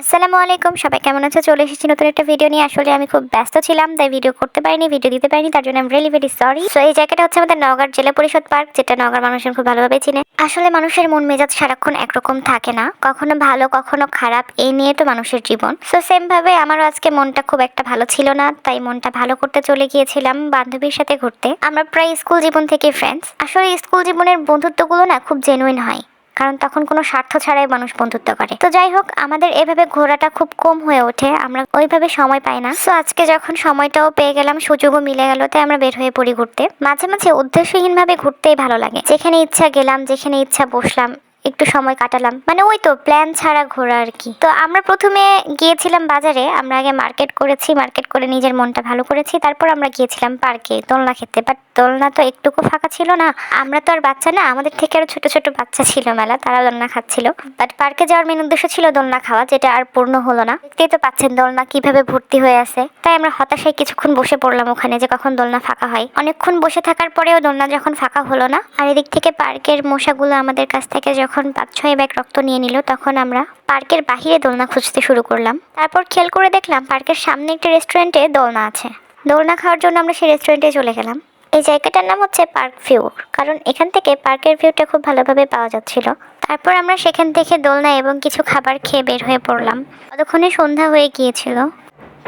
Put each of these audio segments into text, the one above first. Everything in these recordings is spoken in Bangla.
আসসালামু আলাইকুম, সবাই কেমন আছো? চলে এসেছি নতুন একটা ভিডিও নিয়ে। আসলে আমি খুব ব্যস্ত ছিলাম, তাই ভিডিও করতে পারিনি, ভিডিও দিতে পারিনি। তার জন্য আমি রিয়েলি ভেরি সরি। সো এই জায়গাটা হচ্ছে আমাদের নওগাঁর জেলা পরিষদ পার্ক, যেটা নওগাঁর মানুষজন খুব ভালোভাবে চিনে। আসলে মানুষের মন মেজাজ সারাক্ষণ একরকম থাকে না, কখনো ভালো কখনো খারাপ, এই নিয়ে তো মানুষের জীবন। সো সেম ভাবে আমারও আজকে মনটা খুব একটা ভালো ছিল না, তাই মনটা ভালো করতে চলে গিয়েছিলাম বান্ধবীর সাথে ঘুরতে। আমরা প্রায় স্কুল জীবন থেকে ফ্রেন্ডস। আসলে স্কুল জীবনের বন্ধুত্বগুলো না খুব জেনুইন হয়, কারণ তখন কোনো স্বার্থ ছাড়াই মানুষ বন্ধুত্ব করে। তো যাই হোক, আমাদের এভাবে ঘোরাটা খুব কম হয়ে ওঠে, আমরা ওইভাবে সময় পাই না। তো আজকে যখন সময়টাও পেয়ে গেলাম, সুযোগও মিলে গেল, তাই আমরা বের হয়ে পড়ি ঘুরতে। মাঝে মাঝে উদ্দেশ্যহীন ভাবে ঘুরতেই ভালো লাগে, যেখানে ইচ্ছা গেলাম, যেখানে ইচ্ছা বসলাম, একটু সময় কাটালাম, মানে ওই তো প্ল্যান ছাড়া ঘোরা আর কি। তো আমরা প্রথমে গিয়েছিলাম বাজারে, আমরা আগে মার্কেট করেছি, মার্কেট করে নিজের মনটা ভালো করেছি, তারপর আমরা গিয়েছিলাম পার্কে দোলনা খেতে। বাট দোলনা তো একটুকু ফাঁকা ছিল না, আমরা তো আর বাচ্চা না, আমাদের থেকে আরো ছোট ছোট বাচ্চা ছিল মেলা, তারা দোলনা খাচ্ছিল। বাট পার্কে যাওয়ার মেন উদ্দেশ্য ছিল দোলনা খাওয়া, যেটা আর পূর্ণ হলো না। দেখতেই তো পাচ্ছেন দোলনা কিভাবে ভর্তি হয়ে আছে। তাই আমরা হতাশায় কিছুক্ষণ বসে পড়লাম ওখানে, যে কখন দোলনা ফাঁকা হয়। অনেকক্ষণ বসে থাকার পরেও দোলনা যখন ফাঁকা হলো না, আর এদিক থেকে পার্কের মশাগুলো আমাদের কাছ থেকে যখন 5-6 ব্যাগ রক্ত নিয়ে নিল, তখন আমরা পার্কের বাহিরে দোলনা খুঁজতে শুরু করলাম। তারপর খেয়াল করে দেখলাম পার্কের সামনে একটি রেস্টুরেন্টে দোলনা আছে। দোলনা খাওয়ার জন্য আমরা সেই রেস্টুরেন্টে চলে গেলাম। এই জায়গাটার নাম হচ্ছে পার্ক ভিউ, কারণ এখান থেকে পার্কের ভিউটা খুব ভালোভাবে পাওয়া যাচ্ছিল। তারপর আমরা সেখান থেকে দোলনা এবং কিছু খাবার খেয়ে বের হয়ে পড়লাম। ততক্ষণে সন্ধ্যা হয়ে গিয়েছিল।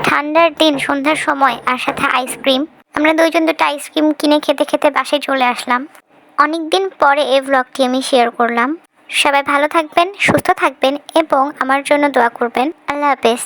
ঠান্ডার দিন, সন্ধ্যার সময়, আর সাথে আইসক্রিম। আমরা দুইজন দুটো আইসক্রিম কিনে খেতে খেতে বাসায় চলে আসলাম। অনেকদিন পরে এই ব্লগটি আমি শেয়ার করলাম। সবাই ভালো থাকবেন, সুস্থ থাকবেন এবং আমার জন্য দোয়া করবেন। আল্লাহ হাফেজ।